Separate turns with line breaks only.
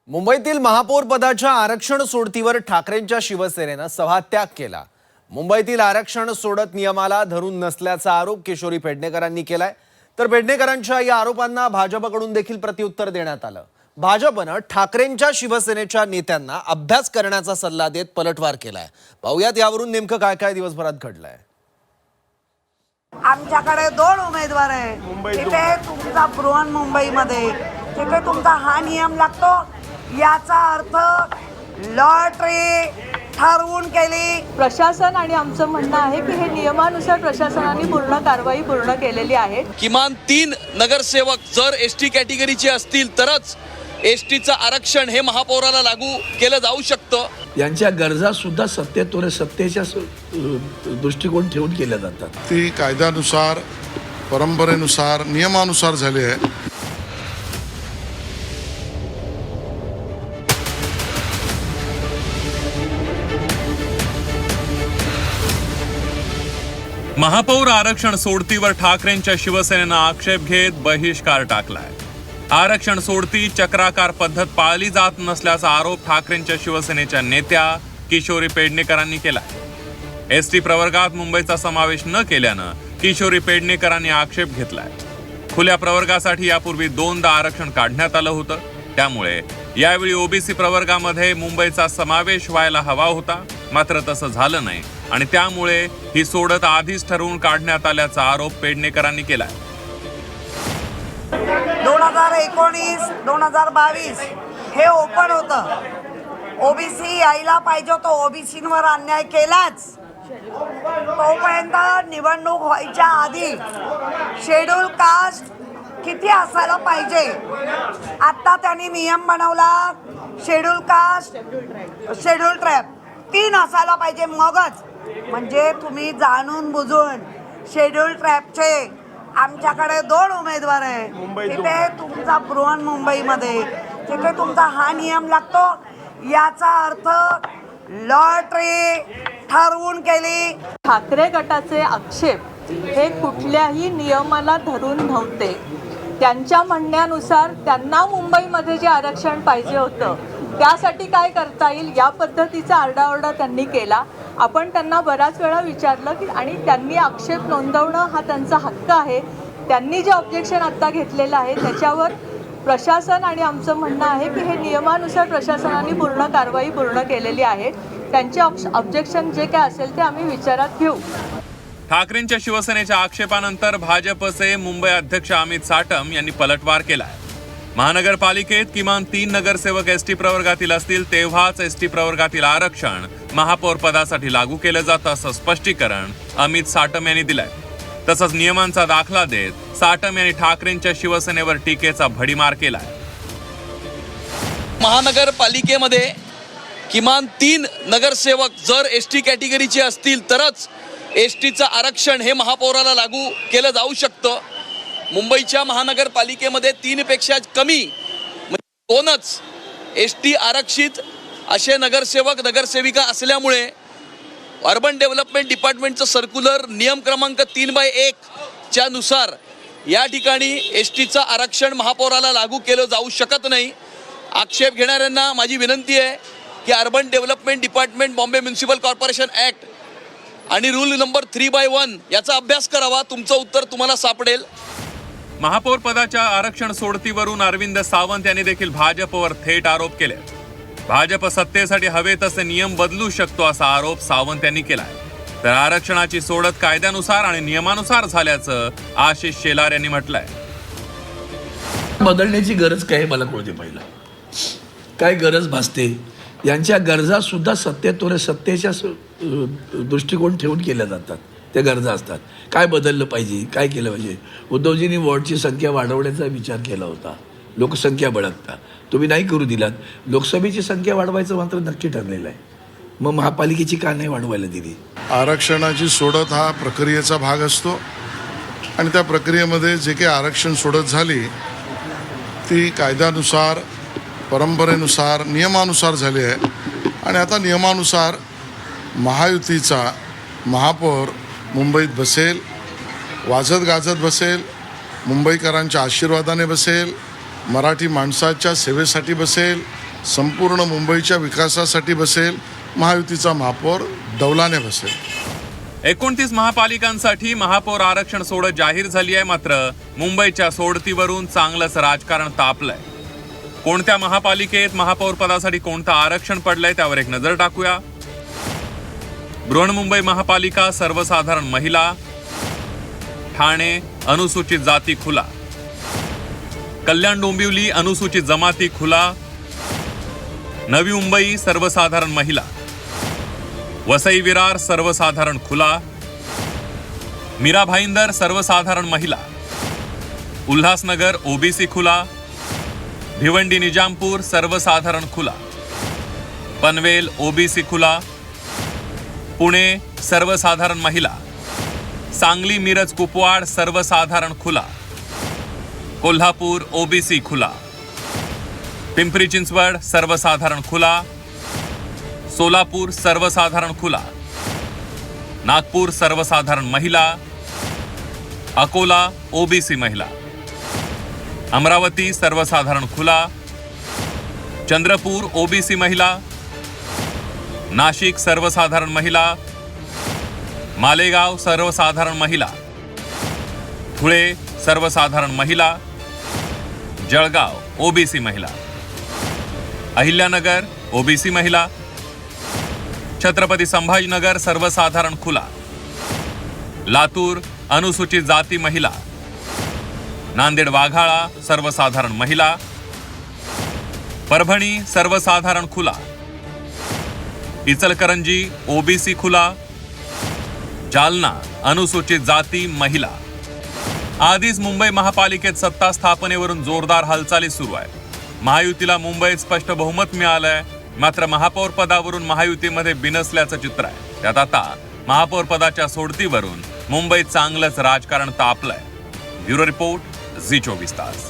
मुंबईतील महापौर पदाच्या आरक्षण सोडतीवर ठाकरेंच्या शिवसेनेनं सभात्याग केला। मुंबईतील आरक्षण सोडत नियमाला धरून नसल्याचा आरोप किशोरी पेडणेकरांनी केलाय। तर पेडणेकरांच्या या आरोपांना भाजपकडून देखील प्रत्युत्तर देण्यात आलं। भाजपनं ठाकरेंच्या शिवसेनेच्या नेत्यांना अभ्यास करण्याचा सल्ला देत पलटवार केलाय। पाहुयात यावरून नेमकं काय काय दिवसभरात घडलंय।
आमच्याकडे 2 उमेदवार आहे। तिथे तुमचा बृहन्मुंबईमध्ये तिथे तुमचा हा नियम लागतो, याचा अर्थ लॉटरी ठरवून केली।
प्रशासन आणि आमचं म्हणणं आहे की हे नियमानुसार प्रशासनाने पूर्ण कारवाई पूर्ण केलेली आहे।
किमान 3 नगरसेवक जर एसटी कॅटेगरीचे असतील तरच एसटीचं आरक्षण हे महापौराला लागू केलं जाऊ शकतं।
यांच्या गरजा सुद्धा सत्तेच्या दृष्टिकोन ठेवून केल्या जातात।
ती कायद्यानुसार, परंपरेनुसार, नियमानुसार झाली आहे।
महापौर आरक्षण सोडतीवर ठाकरेंच्या शिवसेनेनं आक्षेप घेत बहिष्कार टाकलाय। आरक्षण सोडती चक्राकार पद्धत पाळली जात नसल्याचा आरोप ठाकरेंच्या शिवसेनेच्या नेत्या किशोरी पेडणेकरांनी केलाय। एसटी प्रवर्गात मुंबईचा समावेश न केल्यानं किशोरी पेडणेकरांनी आक्षेप घेतलाय। खुल्या प्रवर्गासाठी यापूर्वी 2दा आरक्षण काढण्यात आलं होतं, त्यामुळे यावेळी ओबीसी प्रवर्गामध्ये मुंबईचा समावेश व्हायला हवा होता, मात्र तसं झालं नाही आणि त्यामुळे ही सोडत आधीच ठरवून काढण्यात आल्याचा आरोप पेडणेकरांनी केलाय।
2019-2022 हे ओपन होतं। ओबीसी यायला पाहिजे होतं, ओबीसींवर अन्याय केलाच। तोपर्यंत निवडणूक व्हायच्या आधी शेड्यूल कास्ट किती असायला पाहिजे, आता त्यांनी नियम बनवला शेड्यूल कास्ट, शेड्यूल ट्राइब 3 असायला पाहिजे, मगच म्हणजे तुम्ही जाणून बुजून शेड्यूल ट्राइबचे आमच्याकडे 2 उमेदवार आहे। तिथे तुमचा बृहन्मुंबईमध्ये तिथे तुमचा हा नियम लागतो, याचा अर्थ लॉटरी ठरवून केली।
ठाकरे गटाचे आक्षेप हे कुठल्याही नियमाला धरून नव्हते। त्यांच्या म्हणण्यानुसार त्यांना मुंबईमध्ये जे आरक्षण पाहिजे होतं त्यासाठी काय करता येईल या पद्धतीचा आरडाओरडा त्यांनी केला। आपण त्यांना बराच वेळा विचारलं की आणि त्यांनी आक्षेप नोंदवणं हा त्यांचा हक्क आहे। त्यांनी जे ऑब्जेक्शन आता घेतलेलं आहे त्याच्यावर प्रशासन आणि आमचं म्हणणं आहे की हे नियमानुसार प्रशासनाने पूर्ण कारवाई पूर्ण केलेली आहे। त्यांचे ऑब्जेक्शन जे काय असेल ते आम्ही विचारात घेऊ।
ठाकरेंच्या शिवसेनेच्या आक्षेपानंतर भाजपचे मुंबई अध्यक्ष अमित साटम यांनी पलटवार केलाय। महानगरपालिकेत किमान 3 नगरसेवक एसटी प्रवर्गातील असतील तेव्हाच एसटी प्रवर्गातील आरक्षण महापौर पदासाठी लागू केलं जातं असं स्पष्टीकरण अमित साटम यांनी दिलंय। तसंच नियमांचा दाखला देत साटम यांनी ठाकरेंच्या शिवसेनेवर टीकेचा भडीमार केलाय।
महानगरपालिकेमध्ये किमान 3 नगरसेवक जर एसटी कॅटेगरीचे असतील तरच एसटीचं आरक्षण हे महापौराला लागू केलं जाऊ शकतं। मुंबईच्या महानगरपालिकेमध्ये 3 पेक्षा कमी म्हणजे 2च एसटी आरक्षित असे नगरसेवक नगरसेविका असल्यामुळे अर्बन डेव्हलपमेंट डिपार्टमेंटचं सर्क्युलर नियम क्रमांक 3/1 च्या नुसार या ठिकाणी एसटीचं आरक्षण महापौराला लागू केलं जाऊ शकत नाही। आक्षेप घेणाऱ्यांना माझी विनंती आहे की urban development department, Bombay municipal corporation act आणि रूल नंबर 3/1 याचा अभ्यास करावा, तुमचं उत्तर तुम्हाला सापडेल।
महापौर पदाच्या आरक्षण सोडतीवरून अरविंद सावंत यांनी देखील भाजपवर थेट आरोप केले। भाजप सत्तेसाठी हवे तसे नियम बदलू शकतो असा आरोप सावंत यांनी केलाय। तर आरक्षणाची सोडत कायद्यानुसार आणि नियमानुसार झाल्याचं आशिष शेलार यांनी म्हटलंय।
बदलण्याची गरज काय मला कळते, पहिला काय गरज भासते। यांच्या गरजा सुद्धा सत्तेच्या दृष्टिकोन ठेवून केल्या जातात। त्या गरजा असतात, काय बदललं पाहिजे, काय केलं पाहिजे। उद्धवजींनी वॉर्डची संख्या वाढवण्याचा विचार केला होता, लोकसंख्या बळकता तुम्ही नाही करू दिलात। लोकसभेची संख्या वाढवायचं मात्र नक्की ठरलेलं आहे, मग महापालिकेची का नाही वाढवायला दिली।
आरक्षणाची सोडत हा प्रक्रियेचा भाग असतो आणि त्या प्रक्रियेमध्ये जे काही आरक्षण सोडत झाली ती कायद्यानुसार, परंपरेनुसार, नियमानुसार झाली आहे। आणि आता नियमानुसार महायुतीचा महापौर मुंबईत बसेल, वाजत गाजत बसेल, मुंबईकरांच्या आशीर्वादाने बसेल, मराठी माणसाच्या सेवेसाठी बसेल संपूर्ण मुंबईच्या विकासासाठी बसेल. महायुतीचा महापौर डौलाने बसेल.
29 महापालिकांसाठी महापौर आरक्षण सोडत जाहीर झाली आहे. मात्र मुंबईच्या सोडतीवरून चांगलंच राजकारण तापलंय. कोणत्या महापालिकेत महापौर पदासाठी कोणतं आरक्षण पडलंय त्यावर एक नजर टाकूया. बृहन्मुंबई महापालिका सर्वसाधारण महिला, ठाणे अनुसूचित जाती खुला, कल्याण डोंबिवली अनुसूचित जमाती खुला, नवी मुंबई सर्वसाधारण महिला, वसई विरार सर्वसाधारण खुला, मीरा भाईंदर सर्वसाधारण महिला, उल्हासनगर ओबीसी खुला, भिवंडी निजामपूर सर्वसाधारण खुला, पनवेल ओबीसी खुला, पुणे सर्वसाधारण महिला, सांगली मिरज कुपवाड सर्वसाधारण खुला, कोल्हापूर ओबीसी खुला, पिंपरी चिंचवड सर्वसाधारण खुला, सोलापूर सर्वसाधारण खुला, नागपूर सर्वसाधारण महिला, अकोला ओबीसी महिला, अमरावती सर्वसाधारण खुला, चंद्रपूर ओबीसी महिला, नाशिक सर्वसाधारण महिला, मालेगाव सर्वसाधारण महिला, धुळे सर्वसाधारण महिला, जळगाव ओबीसी महिला, अहिल्यानगर ओबीसी महिला, छत्रपती संभाजीनगर सर्वसाधारण खुला, लातूर अनुसूचित जाती महिला, नांदेड वाघाळा सर्वसाधारण महिला, परभणी सर्वसाधारण खुला, इचलकरंजी ओबीसी खुला, जालना अनुसूचित जाती महिला. आधीच मुंबई महापालिकेत सत्ता स्थापनेवरून जोरदार हालचाली सुरू आहे. महायुतीला मुंबईत स्पष्ट बहुमत मिळालंय. मात्र महापौर पदावरून महायुतीमध्ये बिनसल्याचं चित्र आहे. त्यात आता महापौर पदाच्या सोडतीवरून मुंबईत चांगलंच राजकारण तापलंय. ब्युरो रिपोर्ट, झी 24 तास.